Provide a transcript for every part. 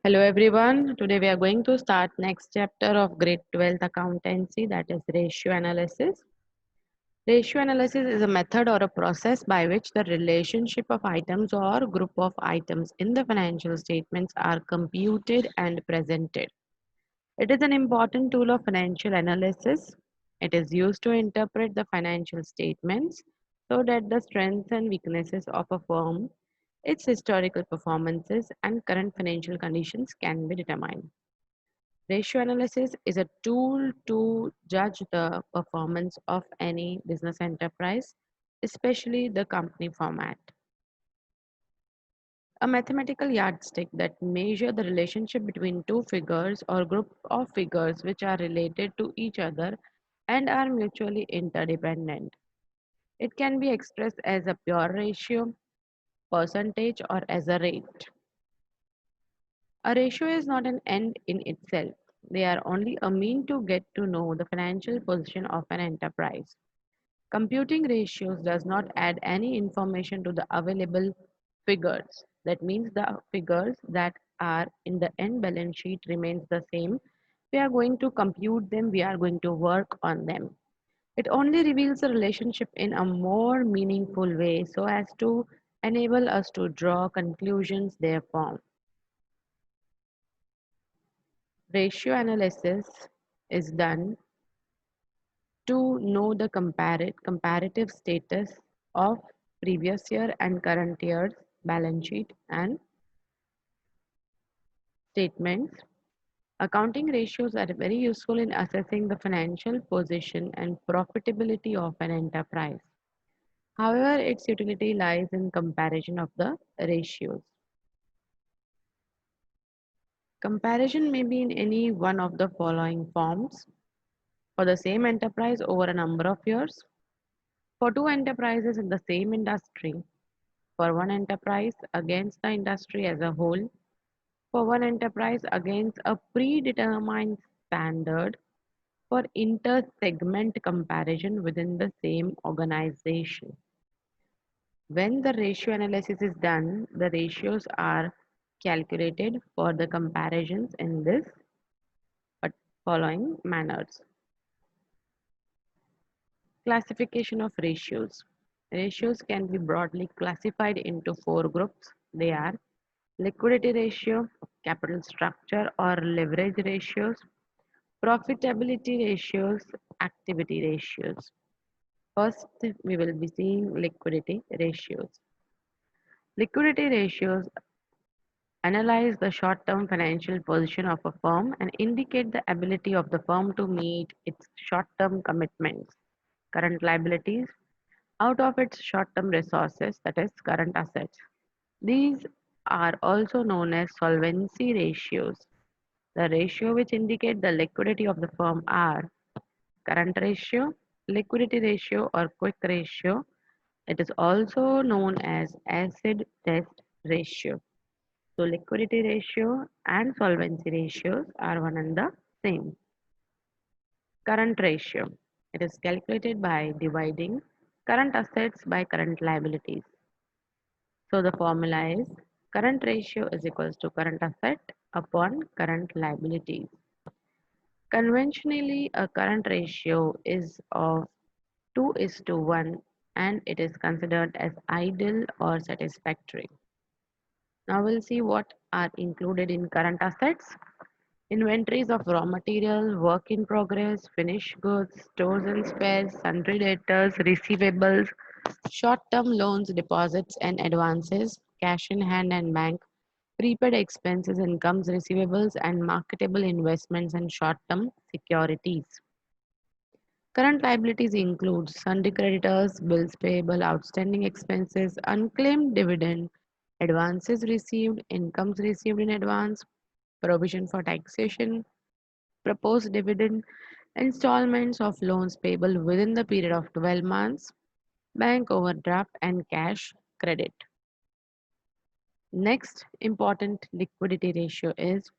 Hello everyone. Today we are going to start next chapter of grade 12th accountancy, that is ratio analysis. Ratio analysis is a method or a process by which the relationship of items or group of items in the financial statements are computed and presented. It is an important tool of financial analysis. It is used to interpret the financial statements so that the strengths and weaknesses of a firm, its historical performances, and current financial conditions can be determined. Ratio analysis is a tool to judge the performance of any business enterprise, especially the company format. A mathematical yardstick that measure the relationship between two figures or group of figures which are related to each other and are mutually interdependent. It can be expressed as a pure ratio, percentage, or as a rate. A ratio is not an end in itself. They are only a mean to get to know the financial position of an enterprise. Computing ratios does not add any information to the available figures. That means the figures that are in the end balance sheet remains the same. We are going to compute them, we are going to work on them. It only reveals the relationship in a more meaningful way so as to enable us to draw conclusions therefrom. Ratio analysis is done to know the comparative status of previous year and current year's balance sheet and statements. Accounting ratios are very useful in assessing the financial position and profitability of an enterprise. However, its utility lies in comparison of the ratios. Comparison may be in any one of the following forms: for the same enterprise over a number of years, for two enterprises in the same industry, for one enterprise against the industry as a whole, for one enterprise against a predetermined standard, for inter-segment comparison within the same organization. When the ratio analysis is done, the ratios are calculated for the comparisons in this following manners. Classification of ratios. Ratios can be broadly classified into four groups. They are liquidity ratio, capital structure or leverage ratios, profitability ratios, activity ratios. First, we will be seeing liquidity ratios. Liquidity ratios analyze the short-term financial position of a firm and indicate the ability of the firm to meet its short-term commitments, current liabilities, out of its short-term resources, that is, current assets. These are also known as solvency ratios. The ratio which indicate the liquidity of the firm are current ratio, liquidity ratio or quick ratio. It is also known as acid test ratio. So liquidity ratio and solvency ratios are one and the same. Current ratio. It is calculated by dividing current assets by current liabilities. So the formula is current ratio is equals to current asset upon current liabilities. Conventionally, a current ratio is of 2 is to 1 and it is considered as ideal or satisfactory. Now we'll see what are included in current assets. Inventories of raw material, work in progress, finished goods, stores and spares, sundry debtors, receivables, short-term loans, deposits and advances, cash in hand and bank, prepaid expenses, incomes, receivables, and marketable investments and short-term securities. Current liabilities include sundry creditors, bills payable, outstanding expenses, unclaimed dividend, advances received, incomes received in advance, provision for taxation, proposed dividend, installments of loans payable within the period of 12 months, bank overdraft, and cash credit. Next important liquidity ratio is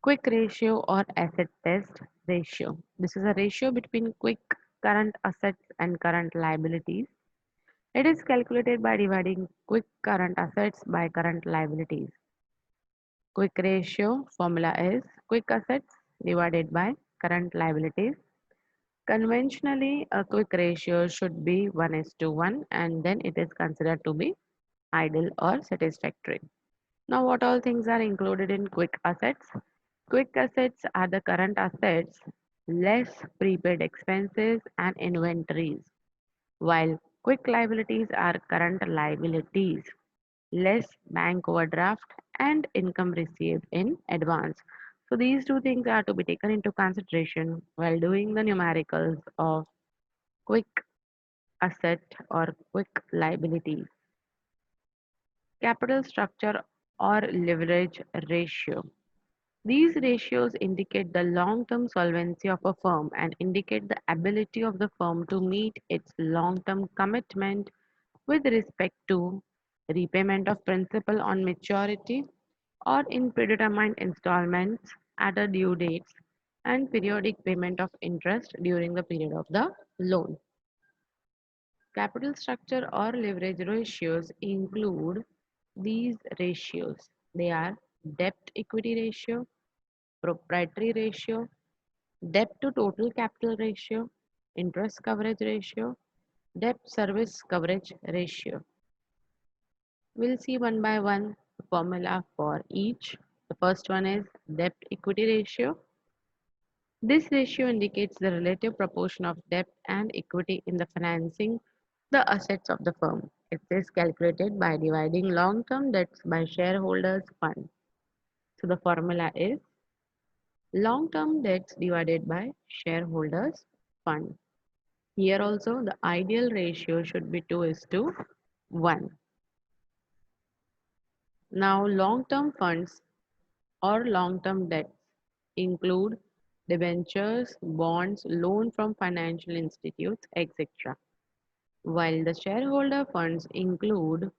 quick ratio or asset test ratio. This is a ratio between quick current assets and current liabilities. It is calculated by dividing quick current assets by current liabilities. Quick ratio formula is quick assets divided by current liabilities. Conventionally, a quick ratio should be 1:1 and then it is considered to be idle or satisfactory. Now, what all things are included in quick assets? Quick assets are the current assets less prepaid expenses and inventories, while quick liabilities are current liabilities less bank overdraft and income received in advance. So these two things are to be taken into consideration while doing the numericals of quick asset or quick liability. Capital structure or leverage ratio. These ratios indicate the long-term solvency of a firm and indicate the ability of the firm to meet its long-term commitment with respect to repayment of principal on maturity or in predetermined installments at a due dates and periodic payment of interest during the period of the loan. Capital structure or leverage ratios include these ratios. They are debt equity ratio, proprietary ratio, debt to total capital ratio, interest coverage ratio, debt service coverage ratio. We'll see one by one the formula for each. The first one is debt equity ratio. This ratio indicates the relative proportion of debt and equity in the financing the assets of the firm. It is calculated by dividing long-term debts by shareholders' fund. So the formula is long-term debts divided by shareholders' fund. Here also the ideal ratio should be 2:1. Now long-term funds or long-term debts include debentures, bonds, loan from financial institutes, etc. While the shareholder funds include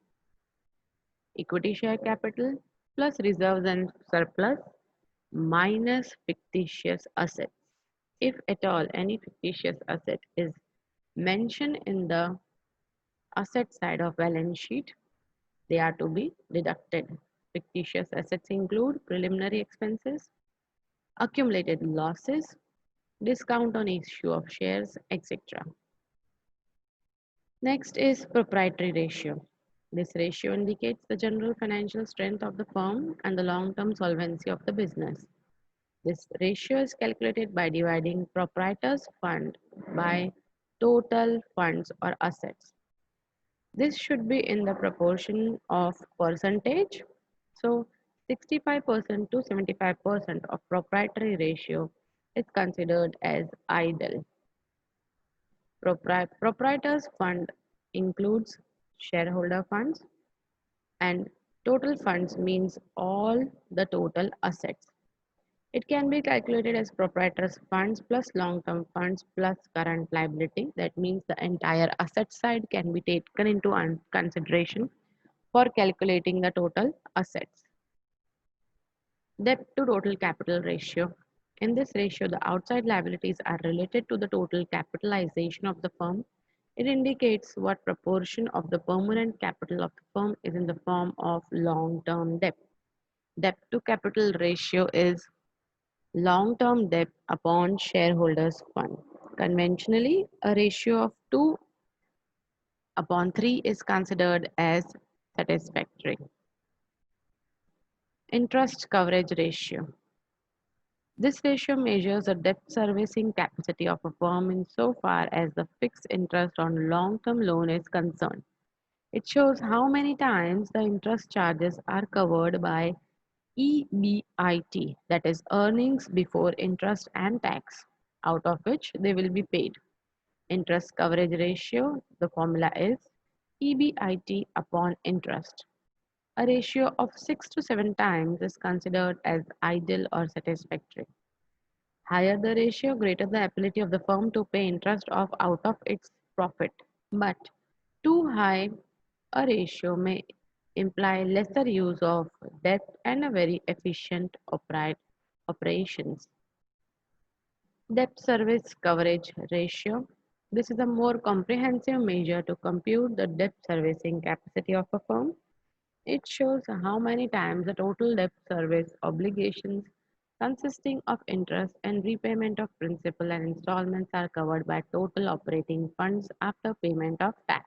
equity share capital plus reserves and surplus minus fictitious assets. If at all any fictitious asset is mentioned in the asset side of balance sheet, they are to be deducted. Fictitious assets include preliminary expenses, accumulated losses, discount on issue of shares, etc. Next is proprietary ratio. This ratio indicates the general financial strength of the firm and the long-term solvency of the business. This ratio is calculated by dividing proprietor's fund by total funds or assets. This should be in the proportion of percentage. So 65% to 75% of proprietary ratio is considered as idle. Proprietor's fund includes shareholder funds and total funds means all the total assets. It can be calculated as proprietor's funds plus long-term funds plus current liability. That means the entire asset side can be taken into consideration for calculating the total assets. Debt to total capital ratio. In this ratio, the outside liabilities are related to the total capitalization of the firm. It indicates what proportion of the permanent capital of the firm is in the form of long-term debt. Debt to capital ratio is long-term debt upon shareholders' fund. Conventionally, a ratio of 2:3 is considered as satisfactory. Interest coverage ratio. This ratio measures the debt servicing capacity of a firm insofar as the fixed interest on long-term loan is concerned. It shows how many times the interest charges are covered by EBIT, that is earnings before interest and tax, out of which they will be paid. Interest coverage ratio, the formula is EBIT upon interest. A ratio of 6 to 7 times is considered as ideal or satisfactory. Higher the ratio, greater the ability of the firm to pay interest out of its profit. But too high a ratio may imply lesser use of debt and a very efficient operations. Debt service coverage ratio. This is a more comprehensive measure to compute the debt servicing capacity of a firm. It shows how many times the total debt service obligations consisting of interest and repayment of principal and installments are covered by total operating funds after payment of tax.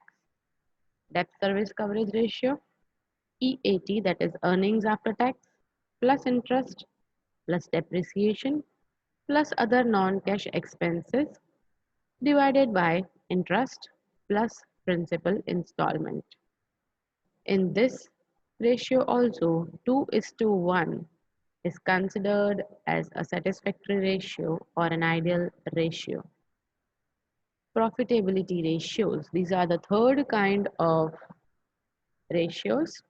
Debt service coverage ratio, EAT, that is earnings after tax, plus interest, plus depreciation, plus other non-cash expenses divided by interest plus principal installment. In this ratio also 2 is to 1 is considered as a satisfactory ratio or an ideal ratio. Profitability ratios. These are the third kind of ratios.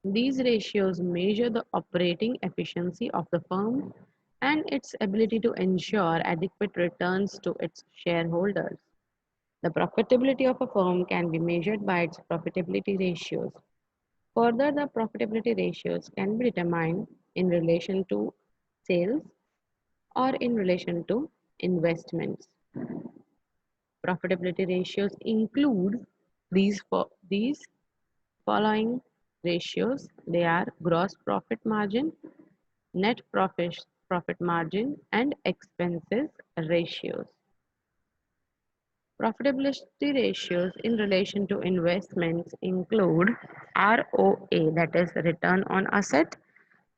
These ratios measure the operating efficiency of the firm and its ability to ensure adequate returns to its shareholders. The profitability of a firm can be measured by its profitability ratios. Further, the profitability ratios can be determined in relation to sales or in relation to investments. Profitability ratios include these following ratios. They are gross profit margin, net profit margin, and expenses ratios. Profitability ratios in relation to investments include ROA, that is return on asset,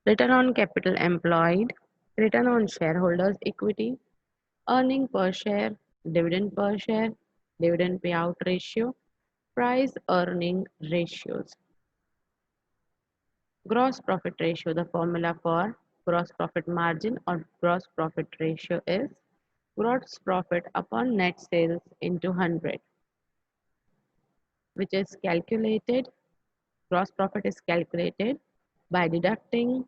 return on capital employed, return on shareholders' equity, earning per share, dividend payout ratio, price earning ratios. Gross profit ratio, the formula for gross profit margin or gross profit ratio is gross profit upon net sales into 100, which is calculated, gross profit is calculated by deducting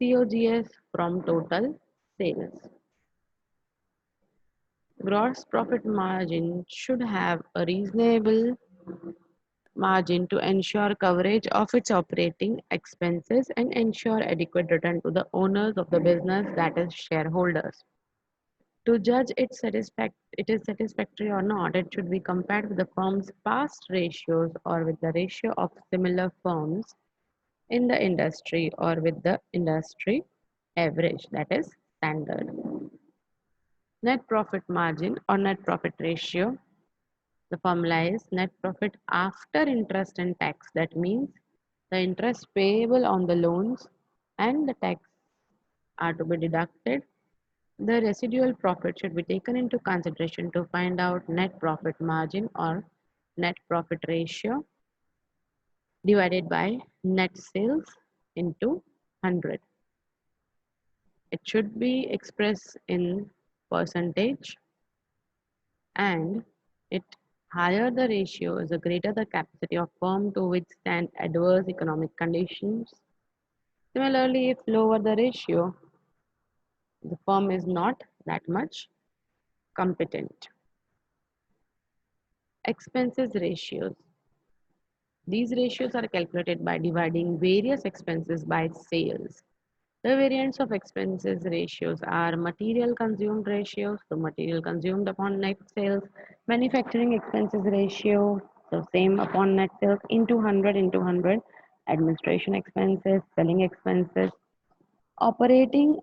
COGS from total sales. Gross profit margin should have a reasonable margin to ensure coverage of its operating expenses and ensure adequate return to the owners of the business, that is shareholders. To judge it is satisfactory or not, it should be compared with the firm's past ratios or with the ratio of similar firms in the industry or with the industry average, that is standard. Net profit margin or net profit ratio, the formula is net profit after interest and tax. That means the interest payable on the loans and the tax are to be deducted. The residual profit should be taken into consideration to find out net profit margin or net profit ratio divided by net sales into 100. It should be expressed in percentage, and it higher the ratio is the greater the capacity of firm to withstand adverse economic conditions. Similarly, if lower the ratio, the firm is not that much competent. Expenses ratios. These ratios are calculated by dividing various expenses by sales. The variants of expenses ratios are material consumed ratios, so material consumed upon net sales, manufacturing expenses ratio, so same upon net sales into 100 into 100, administration expenses, selling expenses, operating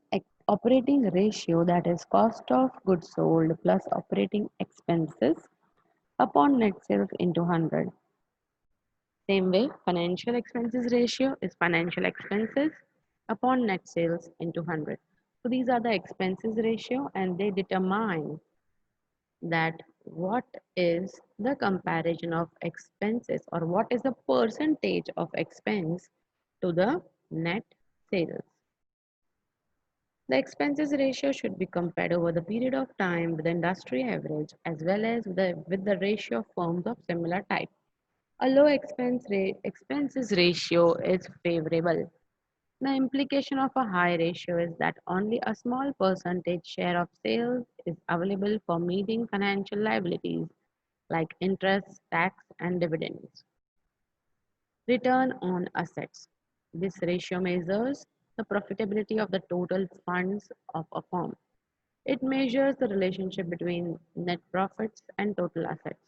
ratio, that is cost of goods sold plus operating expenses upon net sales into 100. Same way, financial expenses ratio is financial expenses upon net sales into 100. So these are the expenses ratio and they determine that what is the comparison of expenses or what is the percentage of expense to the net sales. The expenses ratio should be compared over the period of time with the industry average as well as with the ratio of firms of similar type. A low expenses ratio is favorable. The implication of a high ratio is that only a small percentage share of sales is available for meeting financial liabilities like interest, tax, and dividends. Return on assets. This ratio measures the profitability of the total funds of a firm. It measures the relationship between net profits and total assets.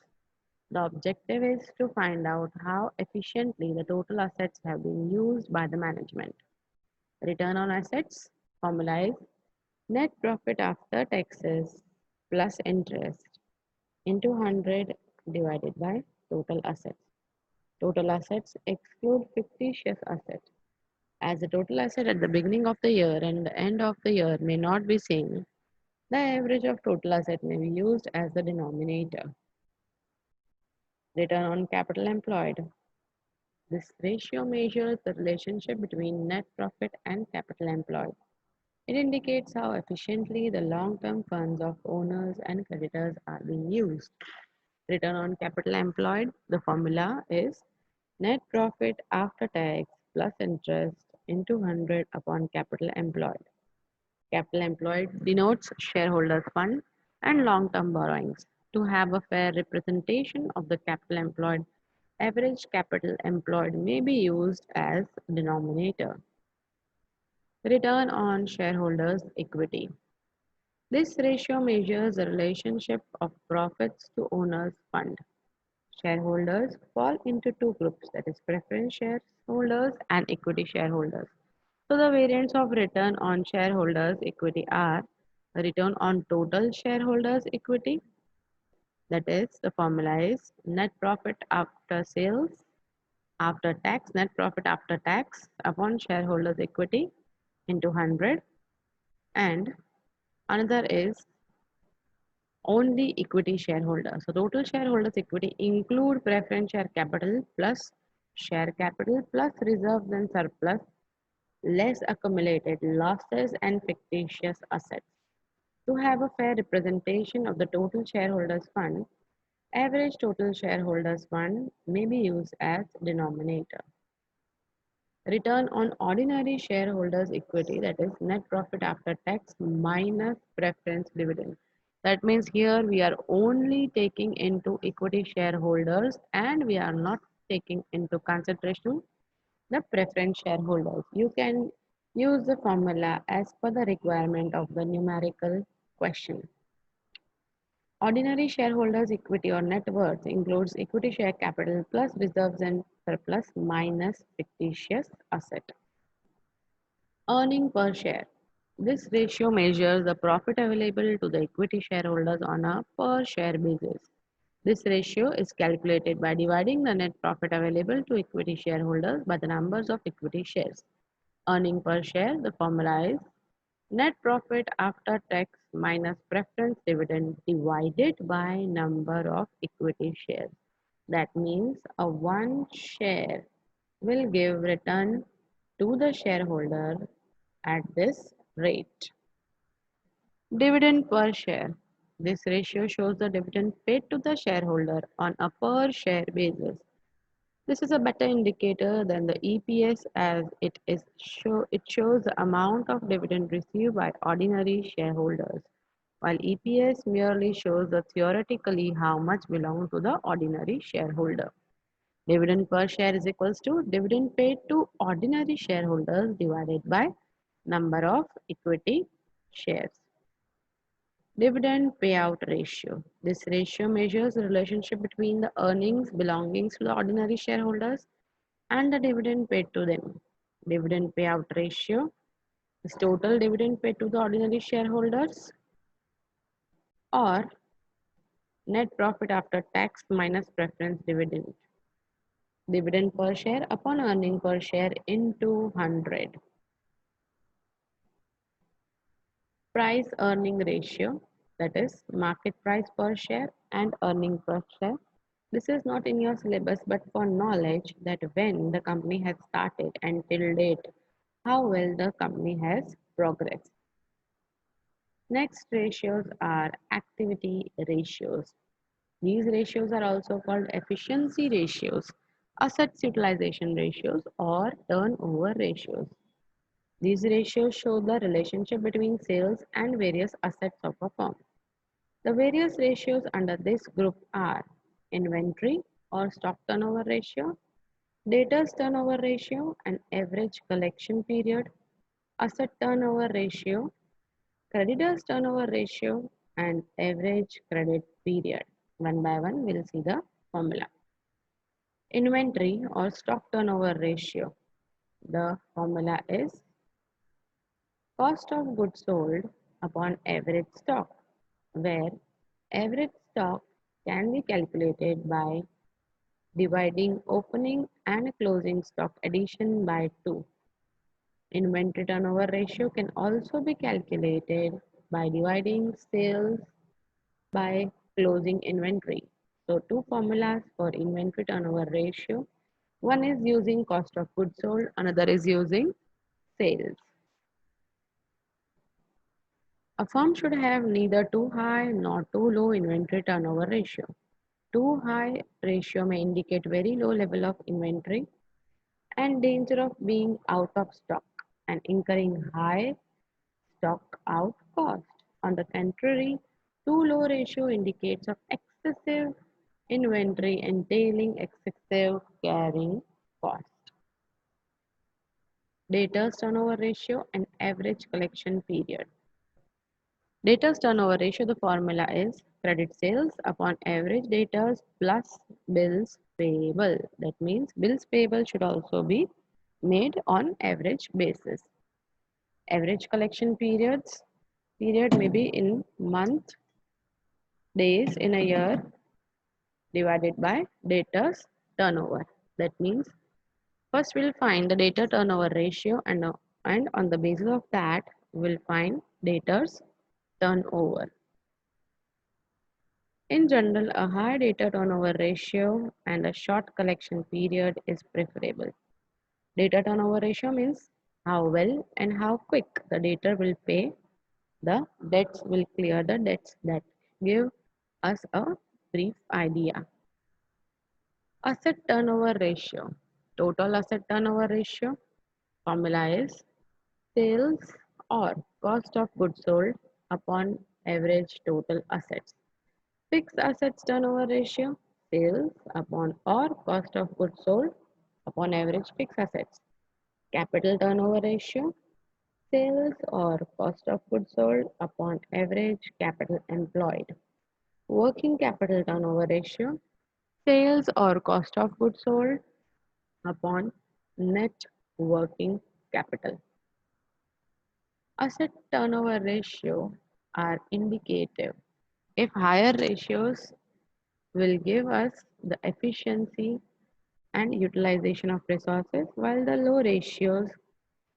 The objective is to find out how efficiently the total assets have been used by the management. Return on assets formula is net profit after taxes plus interest into 100 divided by total assets. Total assets exclude fictitious assets. As the total asset at the beginning of the year and the end of the year may not be same, the average of total asset may be used as the denominator. Return on capital employed. This ratio measures the relationship between net profit and capital employed. It indicates how efficiently the long-term funds of owners and creditors are being used. Return on capital employed, the formula is net profit after tax plus interest into 100 upon capital employed. Capital employed denotes shareholders' fund and long-term borrowings. To have a fair representation of the capital employed, average capital employed may be used as denominator. Return on shareholders' equity. This ratio measures the relationship of profits to owners' fund. Shareholders fall into two groups, that is preference shareholders and equity shareholders. So the variants of return on shareholders equity are return on total shareholders equity, that is the formula is net profit after sales after tax, net profit after tax upon shareholders equity into 100, and another is only equity shareholders. So total shareholders equity include preference share capital plus share capital plus reserves and surplus less accumulated losses and fictitious assets. To have a fair representation of the total shareholders fund, average total shareholders fund may be used as denominator. Return on ordinary shareholders equity, that is net profit after tax minus preference dividend. That means here we are only taking into equity shareholders and we are not taking into consideration the preference shareholders. You can use the formula as per the requirement of the numerical question. Ordinary shareholders equity or net worth includes equity share capital plus reserves and surplus minus fictitious asset. Earning per share. This ratio measures the profit available to the equity shareholders on a per share basis. This ratio is calculated by dividing the net profit available to equity shareholders by the numbers of equity shares. Earning per share, the formula is net profit after tax minus preference dividend divided by number of equity shares. That means a one share will give return to the shareholder at this rate. Dividend per share. This ratio shows the dividend paid to the shareholder on a per share basis. This is a better indicator than the EPS as it shows the amount of dividend received by ordinary shareholders, while EPS merely shows the theoretically how much belongs to the ordinary shareholder. Dividend per share is equals to dividend paid to ordinary shareholders divided by number of equity shares. Dividend payout ratio. This ratio measures the relationship between the earnings belonging to the ordinary shareholders and the dividend paid to them. Dividend payout ratio is total dividend paid to the ordinary shareholders or net profit after tax minus preference dividend. Dividend per share upon earning per share into 100. Price earning ratio, that is market price per share and earning per share. This is not in your syllabus but for knowledge that when the company has started and till date how well the company has progressed. Next ratios are activity ratios. These ratios are also called efficiency ratios, assets utilization ratios or turnover ratios. These ratios show the relationship between sales and various assets of a firm. The various ratios under this group are inventory or stock turnover ratio, debtors turnover ratio and average collection period, asset turnover ratio, creditors turnover ratio and average credit period. One by one we'll see the formula. Inventory or stock turnover ratio. The formula is cost of goods sold upon average stock, where average stock can be calculated by dividing opening and closing stock addition by 2. Inventory turnover ratio can also be calculated by dividing sales by closing inventory. So two formulas for inventory turnover ratio. One is using cost of goods sold, another is using sales. A firm should have neither too high nor too low inventory turnover ratio. Too high ratio may indicate very low level of inventory and danger of being out of stock and incurring high stock out cost. On the contrary, too low ratio indicates of excessive inventory entailing excessive carrying cost. Debtors turnover ratio and average collection period. Debtors turnover ratio, the formula is credit sales upon average debtors plus bills payable. That means bills payable should also be made on average basis. Average collection period may be in month, days in a year divided by debtors turnover. That means first we'll find the debtor turnover ratio and on the basis of that we'll find debtors turnover. In general, a high data turnover ratio and a short collection period is preferable. Data turnover ratio means how well and how quick the debtor will pay the debts, will clear the debts. That give us a brief idea. Asset turnover ratio. Total asset turnover ratio formula is sales or cost of goods sold upon average total assets. Fixed assets turnover ratio, sales upon or cost of goods sold upon average fixed assets. Capital turnover ratio, sales or cost of goods sold upon average capital employed. Working capital turnover ratio, sales or cost of goods sold upon net working capital. Asset turnover ratio are indicative. If higher ratios will give us the efficiency and utilization of resources, while the low ratios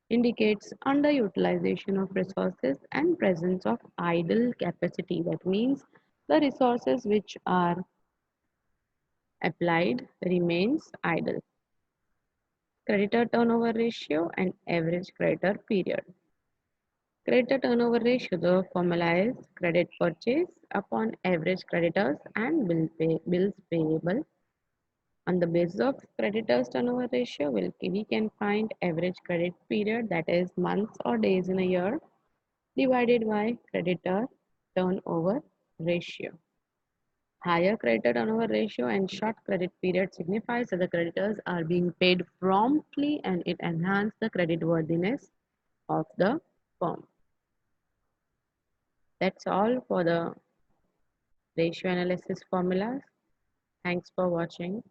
indicates underutilization of resources and presence of idle capacity. That means the resources which are applied remains idle. Creditor turnover ratio and average creditor period. Creditor turnover ratio, the formula is credit purchase upon average creditors and bills payable. On the basis of creditors turnover ratio, we can find average credit period, that is months or days in a year, divided by creditor turnover ratio. Higher creditor turnover ratio and short credit period signifies that the creditors are being paid promptly and it enhances the credit worthiness of the firm. That's all for the ratio analysis formulas. Thanks for watching.